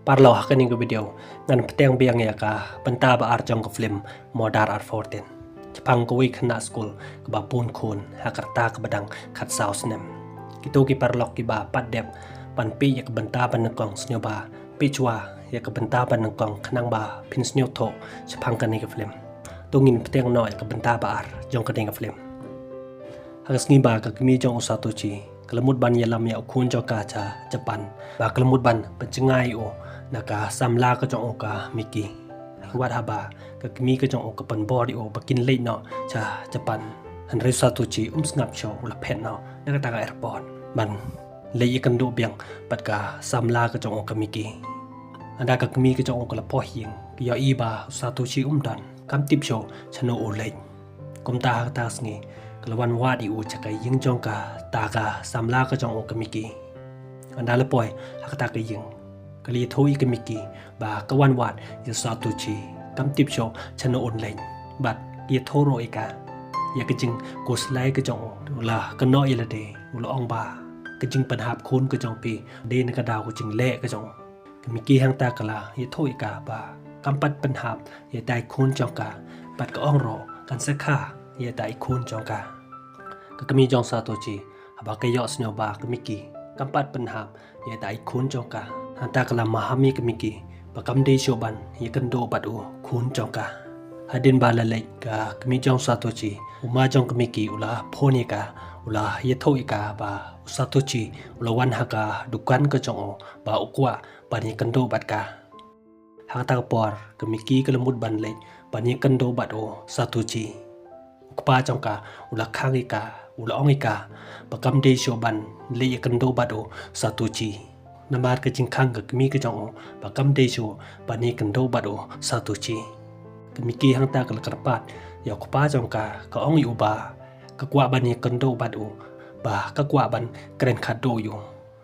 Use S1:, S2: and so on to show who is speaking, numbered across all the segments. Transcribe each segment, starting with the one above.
S1: Parlo hakan yang video ngan petang biang ya ka benta ba arjong ke film modar art 14 Jepang ko week na school ke ba pun kun hakarta ke badang kat saus nem kitu ki parlo ki ba pat dep pan pi ya ke benta ban kong snyo ba pi chwa ya ke benta ban kong khnang ba pin snyo tho Jepang kan ni ke film tungin petang no ya ke benta ba ar jong ka ding ke film hagas ngi ba ka kmi jong usatu chi kelemut ban yalam ya ukun jong ka cha Japan ba kelemut ban pencengai o naka samla ka jong ka miki wat haba ka kmi ka jong ka pan body o bakin late no cha Japan han resatu chi snap show la phet no naka ta ka airport ban lei kan do biang pat ka samla ka jong ka miki anda ka kmi ka jong ka la po hing ya iba satu chi dan kam tip show chano o lei kum ta ta sngi kelawan wadi u chakai ying jong ka ta ka samla ka jong ka miki anda le poi hakata ka ying kali thoi ka miki ba ka wan wat ya satu chi kam tip show chano online bat ye thoro eka ya ka jing ko slai ka jong la ka no ya la de lo ong ba ka jing pan hap khun ka jong pi de na ka daw ko jing le ka jong ka miki hang ta kala ye thoi ka ba kam pat pan hap ye dai khun jong ka pat ka ong ro kan sa kha ye dai khun jong ka kami jong satu chi aba ka yo snyo ba ka miki kam pat pan hap ye dai khun jong ka hanta kala mahami ka miki bakam de shoban ye kan do bat u khun jong ka hadin ba la lai ka kami jong satu chi uma jong ka miki ula phone ka ula ye thoi ka ba satu chi ula wan ha ka dukan ka jong ba ukwa ba ni kan do bat ka hanta ka por ka miki ka lemut ban lai ba ni kan do bat o satu chi ukpa jong ka ula khangi ka ula ongi ka bakam de shoban le ye kan do bat o satu chi namar ke jingkhang ke kmi ke jong bakam de sho bani kan do bat o satu chi kmi ki hang ta kal karpat ya ukpa jong ka ongi uba ka kwa bani kan do bat o ba ka kwa ban kren khat do yu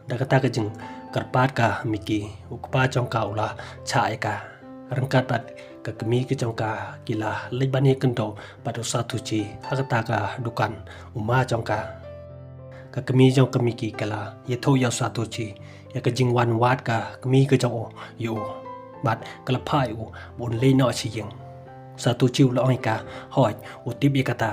S1: da ka ta ke jing karpat ka miki ukpa jong ka ula cha ka rangkat bat ka kmi ke jong ka kila le bani kan do bat o satu chi hakata ka dukan uma jong ka kami jong kami ki kala ye tho ya satu chi ya ka jing wan wat ka kami ka jong yu bat kala phai u bon le no chi yeng satu chi lo ong ka hoi u tip ye kata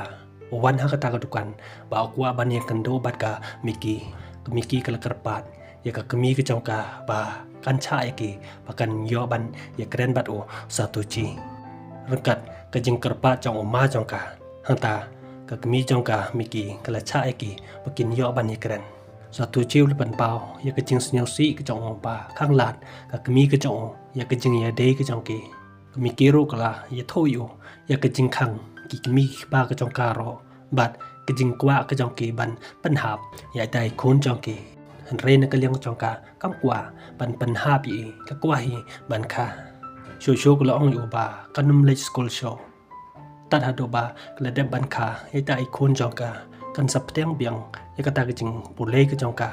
S1: wan ha kata ka dukan ba kwa ban ye kan do bat ka miki kala karpat ya ka kami ka jong ka ba kan cha ye ki ba kan yo ban ye kren bat u satu chi rangkat ka jing karpat jong ma jong ka hanta ka kami jong ka miki kala cha eki bakin yo ban ni kren satu chiu le pan pao ya ka jing snyau si ka jong pa khang lat ka kami ka jong ya ka jing ya de ka jong ki miki ro kala ya tho yu ya ka jing khang ki kami ba ka jong ka ro bat ka jing kwa ka jong ki ban pan hap ya dai khun jong ki han re na ka liang jong ka kam kwa pan hap yi ka kwa hi ban kha sho ko la ong yu ba kanum le school show tat hado ba kala de ban kha eta I khun jong ka kan sap teng biang ya kata ke jing pule ke jong ka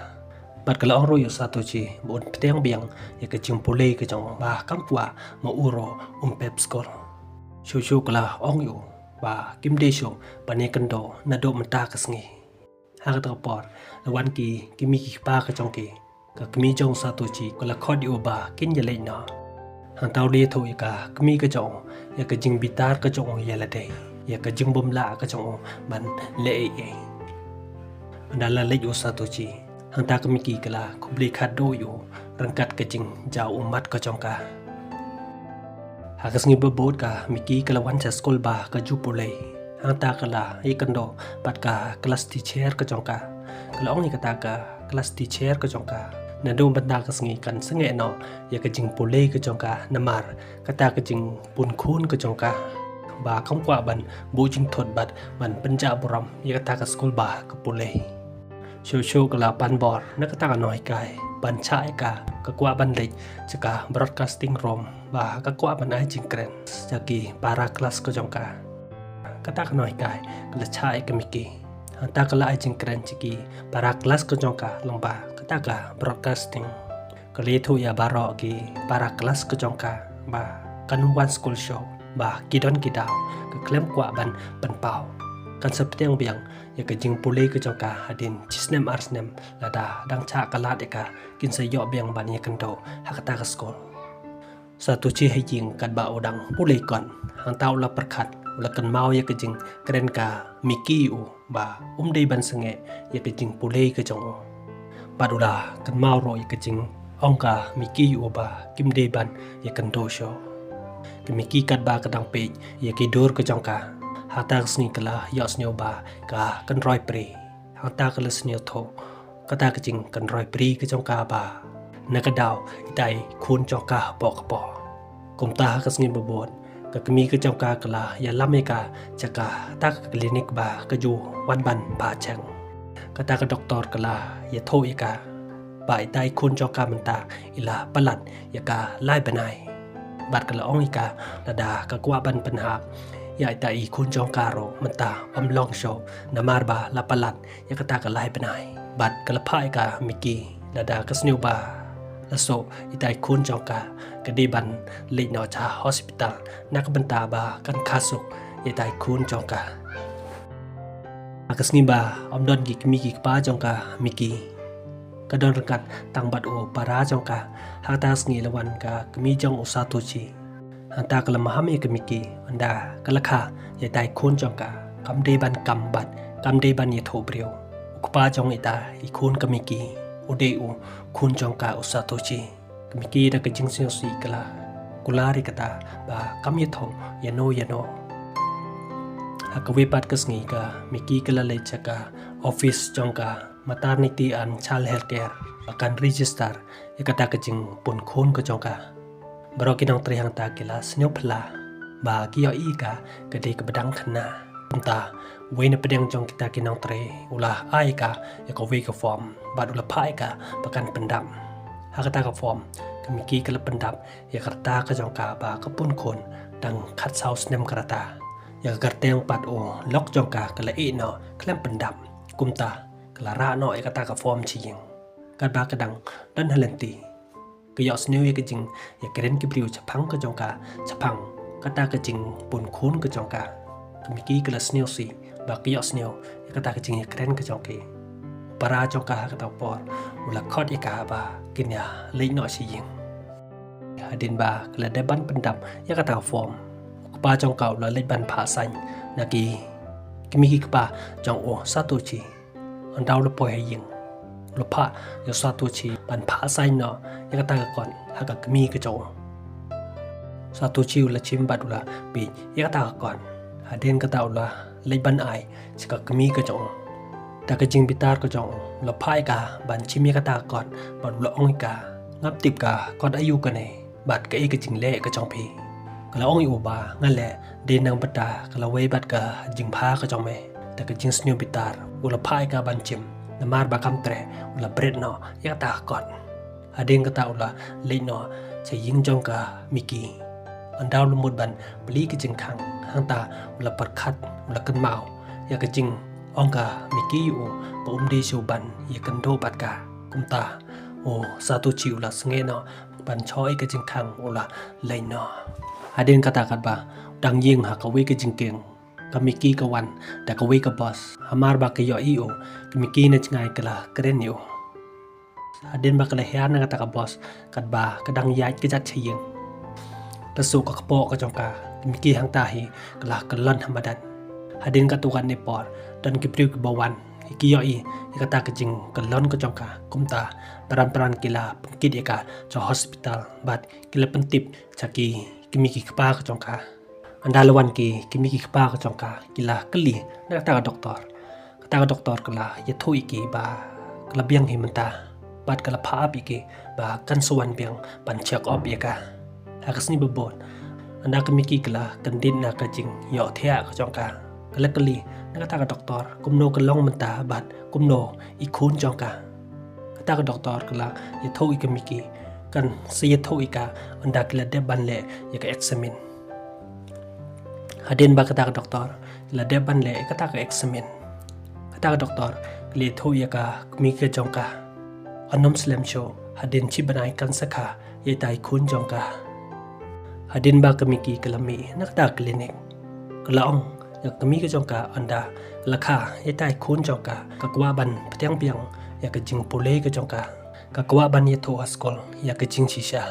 S1: bat kala oro yo satu chi bon teng biang ya ke jing pule ke jong ba kam kwa ma uro pep skor shu kala ong yo ba kim de sho pane kan do na do mata ka sngi ha ka por wan ki kimi ki pa ka jong ki ka kimi jong satu chi kala khod yo ba kin ya le no hang tao li tho ka kmi ka jong ya ka jing bitar ka jong ya la de ya ka jing bom la ka jong ban le e andala le yo satu chi hang ta kmi ki kala khubli khat do yo rangkat ka jing jaw umat ka jong ka hakas ngi bobot ka miki kala wan cha school ba ka ju pole hang ta kala e kan do pat ka class teacher ka jong ka kala ong ni ka ta ka class teacher ka jong ka na do banda ka sngi kan snge no ya ka jing pole ka jong ka namar kata ka jing pun khun ka jong ka ba kam kwa ban bu jing thot bat ban panja buram ya kata ka school ba ka pole sho ka la pan bor na kata ka noi kai ban cha ka kwa ban le chaka broadcasting room ba ka kwa ban ai jing kren jaki para class ka jong ka kata ka noi kai la cha ka miki ta kala ai jing kren chiki para class ka jong ka lomba taka broadcasting kali thu ya baro ki para kelas ke jongka ba kan one school show ba kidon kidau ke klem kwa ban pau kan seperti yang biang ya ke jing pulei ke jongka hadin chisnem arsnem lada dang cha kala deka kin se yo biang ban ya kendo hakata ke school Satu chi hai jing kat ba odang pulai kon hang tau la perkhat la kan mau ya ke jing kren ka miki u ba dei ban sange ya ke jing pulai ke jong badula kan mau ro ya ke jing ongka miki u ba kim dei ban ya kan do sho ke miki kat ba kadang pe ya ke dor ke jong ka ha ta sni kala ya snyo ba ka kan roi pre ha ta kala snyo tho ka ta ke jing kan roi pri ke jong ka ba nakadaw itai kun joka bok po kumta kasngi bobot ka kami ke joka kala ya lameka jaka tak klinik ba kaju wan ban pa chang kata ka doktor kala ya tho ika ba itai kun joka menta ila palat ya ka lai banai bat kala ong ika lada ka kwa ban panha ya itai kun joka ro menta long show namar ba la palat ya kata ka lai banai bat kala pa ika miki lada kasniu ba laso itai kun jongka kediban lino cha hospital nak benta ba kan khasuk itai kun jongka akasni ba omdon gi miki pa jongka miki kadon rekat tang bat o para jongka hata sngi lawan ka kmi jong usatuchi hanta kala mahami ke miki anda kalakha itai kun jongka kamde ban kambat kamde ban ye thobriu ukpa jong ita ikun ke miki udeu kun jongka usatochi kemiki da kejing siosi kala kulari kata ba kami tho yano hakawe pat kasngi ka miki kala lechaka office jongka maternity and child health care akan register yakata kejing pun kun ko jongka baroki nang trihang ta kila snyo phla ba kiyo ika kede kebedang khna unta wena pedang jong kita kinang tre ulah aika yako we ka form bad ulah paika pakan pendam hakata ka form kemiki kala pendam ya karta ka jong ka ba kapun kon dang khat saus nem karata ya karteng pat o lok jong ka kala e no klem pendam kumta kala ra no e kata ka form chi ying kat ba kadang dan halenti ka yos new ye ka jing ya keren ki priu chapang ka jong ka chapang kata ka jing pun khun ka jong ka kemiki kala sneo si ba kiyo sneo kata ka jing kren ka jong ke para jong ka kata por ula khot ika ba kinya leino si ying hadin ba kala deban pendam ya kata form pa jong ka ula leban pha san naki kemiki pa jong o satuchi andau le poi ying lu pha yo satuchi ban pha san no ya kata ka kon ha ka kemi ka jong satuchi ula chimbat ula bi ya kata ka kon hadin kata ula leban ai chika kemi ka jong ta ka jing bitar ka jong la phai ka ban chimi kata kon ban la ong ka ngap tip ka kon ayu ka ne bat ka e ka jing le ka jong phi kala ong yu ba ngale de nang bata kala we bat ka jing pha ka jong me ta ka jing snyu bitar ula phai ka ban chim namar ba kam tre ula bread no ya ta kon hadin kata ula le no che ying jong ka miki andau lumut ban beli ka jing khang hang ta ula perkhat ula kan mau ya ka jing ongka miki yu pa de shu ban ya kan do bat ka kumta o satu chi ula snge no ban choi ka jing khang ula le no hadin kata kat ba dang ying ha ka we ka jing keng ka miki ka wan da ka we ka boss hamar ba ka yo io ka miki na chngai kala kren yo hadin ba kala hian na kata ka boss kat ba ka dang yai ka jat chiyeng ta su ka po ka jong ka miki hang ta hi kala kalon hamadan hadin ka tukan ni por dan ki priu ka bawan ki yo i kata ka jing kalon ka jong ka kumta peran kila pengkit ka cho hospital bat kila pentip chaki kimiki kpa ka jong ka andalawan ki kimiki kpa ka jong ka kila kali na kata ka doktor kala ya thui ki ba kala biang himanta bat kala pha ap ki ba kan suwan biang ban check up ya ka hakasni bobot anda kimiki kala kandin na ka jing yo thia ka jong ka kala kali na kata ka doktor kumno ka long manta bat kumno ikun jong ka kata ka doktor kala ya thui kimiki kan siya thui ka anda kala de ban le ya ka examine hadin ba kata ka doktor la de ban le kata ka examine kata ka doktor le thui ka mi ka jong ka anom slam show hadin chi banai kan sakha ye tai kun jong ka hadin ba kamiki kalami nakta clinic kala ong ya kami ka jong ka anda lakha ye tai kun jong ka kakwa ban ptyang piang ya ka jing pole ka jong ka kakwa ban ye tho askol ya ka jing shisha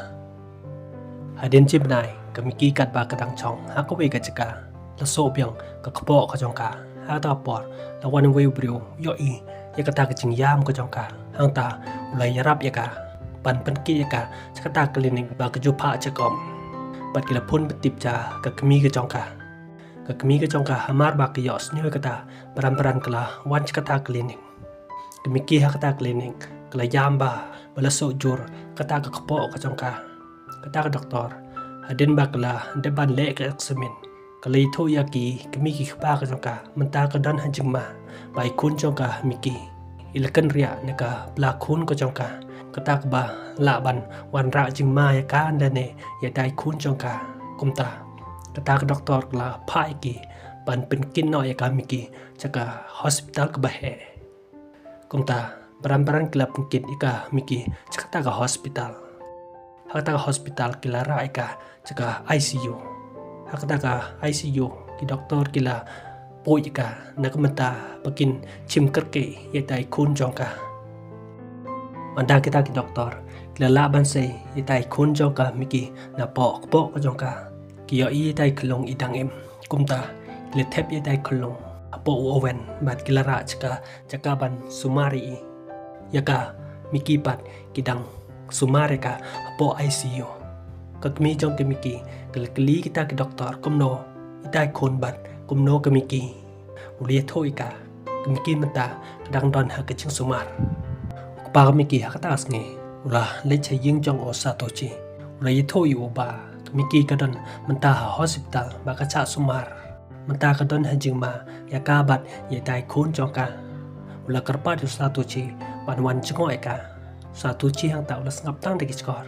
S1: Hadin Jimnai Kamiki kat ba kadang chong hakawe kajaka la so byang ka khpo ka jongka ha ta por la wan we brio yo I yakata ka jing yam ka jongka hang ta ulai yarap yaka pan ki yaka chakata klinik ba ka ju pha chakom pat kila phun betip cha ka kmi ka jongka hamar ba ka yos nyoy kata paran kala wan chakata klinik Kamiki hakata klinik kala yam ba bala so jur kata ka khpo ka jongka kata ka doktor Hadin bakla deban le ka eksamin kalai tho yaki kami ki khpa ka jongka menta ka dan hanjingma bai kun jongka miki ilakan ria neka pla kun ko jongka kata ka ba la ban wan ra jingma ya ka ndane ya dai kun jongka kumta kata ka doktor la phai ki ban pen kin no ya ka miki chaka hospital ka ba he kumta paran klap kin ika miki chakata ka hospital Hakata ka hospital kila ra ika chaka ICU Hakata ka ICU ki doktor kila poi ika nakamata pakin chim karke yatai kun jongka Anda kita ki doktor kila laban say yatai kun jongka miki na pok ka jongka ki yo yatai klong idang im kumta kila tep yatai klong apo oven bat kila ra chaka ban sumari yaka miki pat kidang Sumare ka apo ICU Kakmi jong kemiki kalkali kita ke doktor kumno itai kon bat kumno kemiki ulia thoi ka kemiki mata kadang don ha kaching sumar pa kemiki hakata asnge ula leche ying jong o satochi ula thoi u ba kemiki kadon menta ha hospital ba ka cha sumar menta kadon ha jingma ya ka bat ye tai kon jong ka ula karpa du satochi wan jngo eka Satuchi hang ta ulas ngap tang degi skor.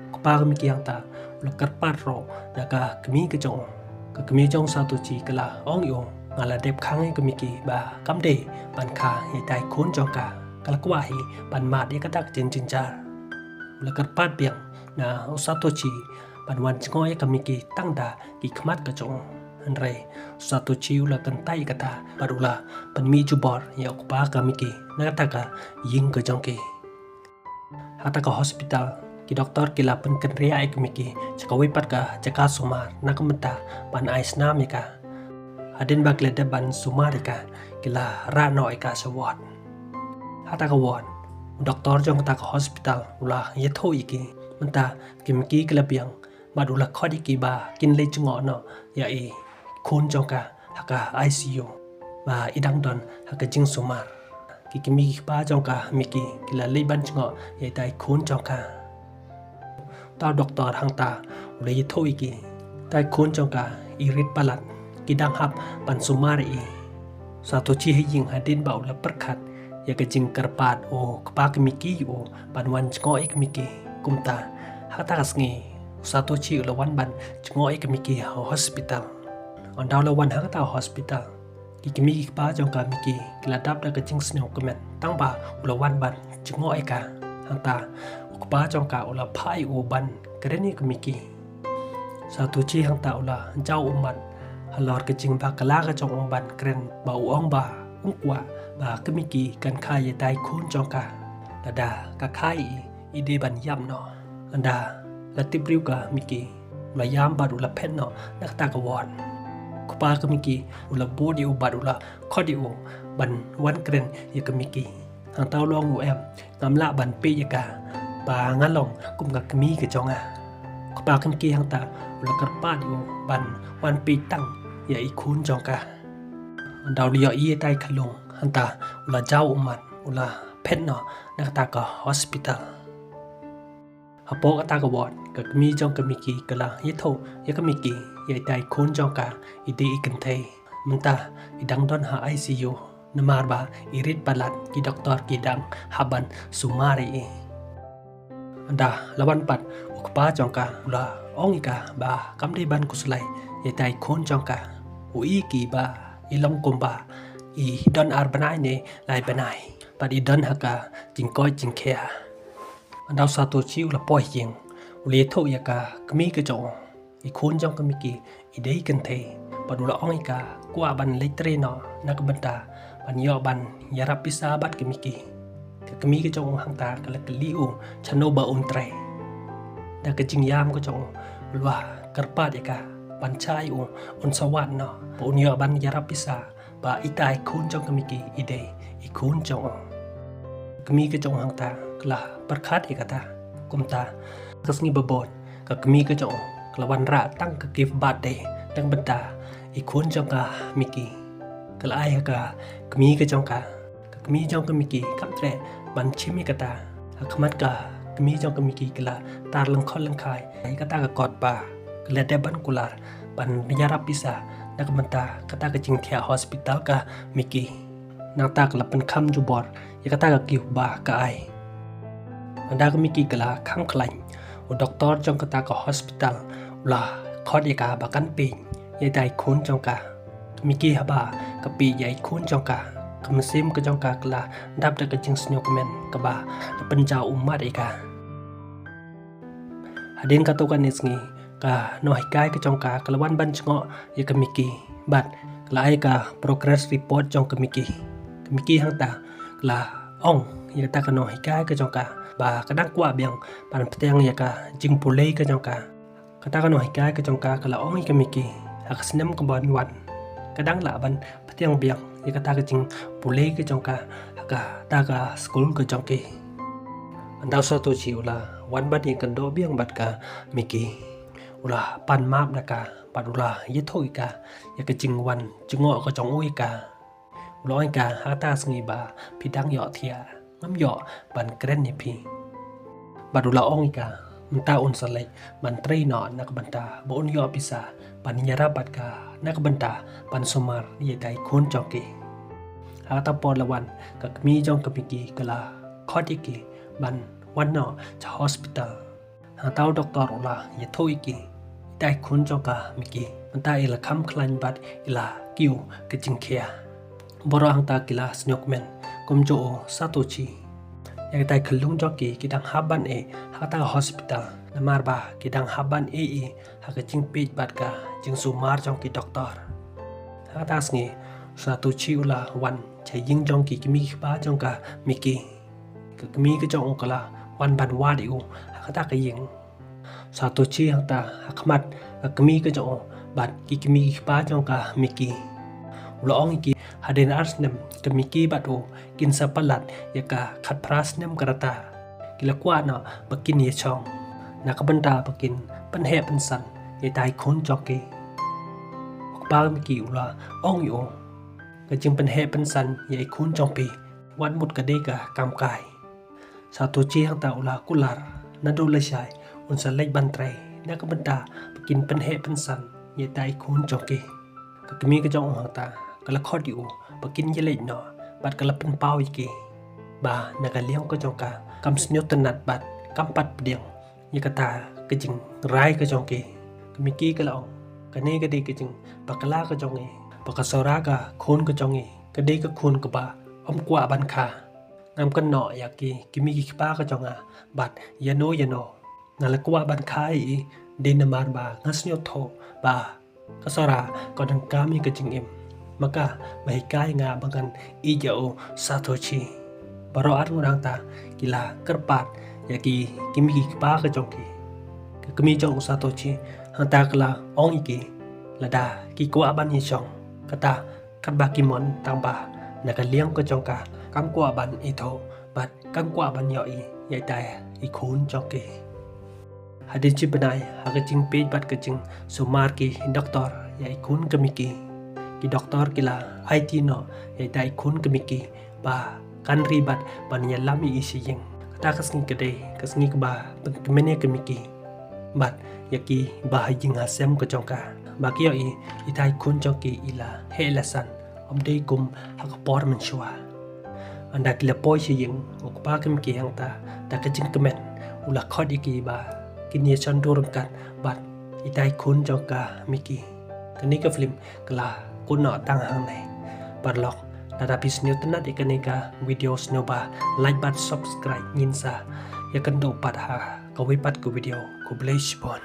S1: Kpa kami hang ta ulas karpat ro daga kami ke jong. Ka kami jong satuchi kala ong yo ngala dep khang kami ki ba kamde ban kha ye tai kon jong ka kala kwa hi ban mat ye kadak jin jar. Ulas karpat biang na satuchi ban wan jngoi kami ki tang da ki khmat ka jong. Andre satuchi ulas kan tai kata barula ban mi jubor ya kpa kami ki na ka ying ka jong ki Hata ka hospital ki doktor kila pen kan ria ek miki chaka wipat ka chaka sumar nakamata ban ais namika hadin bakle de ban sumarika kila ra no eka sawat hata ka won doktor jong ta ka hospital ula ye tho iki menta kimiki kila biang madula khodi ki ba kin le chungo no ya e khun jong ka haka ICU ba idang don haka jing sumar Kikimi ba jongka miki kila leiban chngo yai tai khun jongka ta doktor hang ta ulei thoi ki tai khun jongka irit palat kidang hap pan sumari satochi he ying hadin ba ula perkhat ya ka jing karpat o kpa miki o ban wan chngo ek miki kumta hata kasngi satochi ula wan ban chngo ek miki hospital on daw la wan hang ta hospital Kikimi ba jongka miki kila dap da kaching snew komen tang ba ula wan ban chingo eka hang ta ukba jongka ula phai u ban kreni kemiki satu chi hang ta ula jau umban halor kaching ba kala ka jong ban kren ba uong ba ungwa ba kemiki kan khai ye dai khun jongka dada ka khai ide ban yam no anda latibriu ka miki ula yam ba ula phen no nakta ka won Kupa kemiki ula bodi u badula khodi u ban wan kren ye kemiki hang taw long u em ngamla ban pe ye ka ba ngalong kum ka kemi ke jonga kupa kemiki hang ta ula karpa u ban wan pe tang ye I khun jongka daw liyo I tai khalung hang ta ula jaw uman ula phet no nakta ka hospital Hapo ka ta ka won ka kemi jong kemiki kala ye tho ye kemiki Yai tai khun jongka ide ikan thei menta idang don ha ICU namar ba irit balat ki doktor ki dang haban sumari anda lawan pat ukpa jongka ula ongika ba kamde ban kuslai yai tai khun jongka ui ki ba ilong kumba I don ar banai ne lai banai pat I don haka jingkoi jingkhea anda satu chi ula poi yeng ule tho yaka kmi ke jong I khun jong kemiki idei kan thei padula ongika kwa ban leitre no nakbanta ban yo ban yarap pisa bat kemiki kemi ke jong hang ta kala kaliu chano ba un tre da ka jing yam ko jong ulwa karpat eka pancai un sawat no punya ban yarap bisa ba itai kun jong kamiki ide ikun jong kami ke jong hang ta kala perkhat eka ta kumta kasngi babot ka kami ke jong kala wan ra tang ka give birthday tang benta ikun jong ka miki kala ai ka kami ke jong ka kami jong ka miki kam tre ban chimi kata akmat ka kami jong ka miki kala tar lang khol lang khai ai kata ka kot ba kala de ban kular ban yarap bisa nak benta kata ka jing thia hospital ka miki nak ta kala pen kham ju bor ya kata ka kiu ba ka ai anda ka miki kala kham khlain u doktor jong kata ka hospital la khot ya ka ba kan pe ya dai khun jong ka miki haba ka pi yai khun jong ka kamsim ka jong ka kala dap da ka jing snyo komen ka ba pen ja umat eka hadin ka to kan nisngi ka no hikai ka jong ka kalawan ban chngo ya ka miki bat lai ka progress report jong ka miki hang ta la ong ya ta ka no hikai ka jong ka ba kadang kwa biang pan pteng ya ka jing pulei ka jong ka kata ka no hikai ka jong ka kala ong ka miki hak snem ka ban wan kadang la ban pteng biang ya kata ka jing pulei ka jong ka ka ta ka school ka jong ki andau so to chi ula wan ban ni kan do biang bat ka miki ula pan map na ka pat ula ye thoi ka ya ka jing wan jingo ka jong oi ka loi ka ha ta sngi ba phidang yo thia ngam yo ban kren ni phi bat ula ong ka mta un salai ban trei no nak banta bon yo bisa pan nyara bat ka nak banta pan somar ye dai khon joki ha ta pon la wan ka mi jong ka miki kala khoti ki ban wan no cha hospital ha tau doktor ula ye thoi ki dai khun jong ka miki mta ila kham khlan bat ila kiu ke jing khia borang ta kila snokmen komjo satochi ya dai khlung joki kidang haban e ha ta hospital namar ba kidang haban e ha ka jing pe bat ka jing sumar jong ki doktor ha ta sngi satochi ula wan chai jing jong ki kimi ba jong ka miki ka kimi ka jong kala wan ban wa di u ha ta ka ying satochi hang ta hakmat ka kimi ka jong bat ki kimi ba jong ka miki ula ong ki haden arsnem ka miki bat o kin sa palat ya ka khat pras nem karata kila kwa na bakin ye chong na ka banta bakin pan he pan san ye dai khon joki ba miki ula ong yo ka jing pan he pan san ye khon jong pi wan mut ka de ka kam kai satochi hang ta ula kular na do le shai un sa lek ban tre na ka banta bakin pan he pan san ye dai khon joki ka kimi ka jong hang ta kala khot yu bakin ye le no bat kala pen pau ki ba na ka liang ko jong ka kam snyo tanat bat kam pat pdiang ye kata ka jing rai ka jong ki kimi ki ka law ka ne ka de ka jing pakala ka jong e pakasora ka khon ka jong e ka de ka khon ka ba om kwa ban kha ngam kan no ya ki kimi ki pa ka jong a bat ye no na la kwa ban kha e de na mar ba ngasnyo tho ba kasora ko dang kami ka jing em maka bahikai nga bangan ijao satochi baro at ngurang ta kila kerpat yaki kimi ki pa ka jongki kami jong satochi hanta kala ong iki lada ki ko aban ni chong kata kat ba ki mon tang ba na ka liang ko jong ka kam ko aban i tho bat kam ko aban yo i yai tai i khun jongki hadin chi banai ha ka jing pe bat ka jing sumar ki doktor yai khun kamiki ki doktor kila IT no ye dai khun kamiki ba kan ribat ban ya lami isi yeng kata kasngi kede kasngi ba kemene kamiki bat yaki ba ying hasem ko jongka ba ki yo i dai khun jongki ila helasan om dei kum hak por man shwa anda kila poi si yeng ok ba kamiki hang ta ka jing kemen ula khod iki ba kini chan dur kat bat i dai khun jongka miki kani ka film kala kun no tang hang nei parlok dada bis new tanat ikanika videos no ba like bat subscribe nin sa ya kan do pat ha ko wi pat ko video ko blaze bon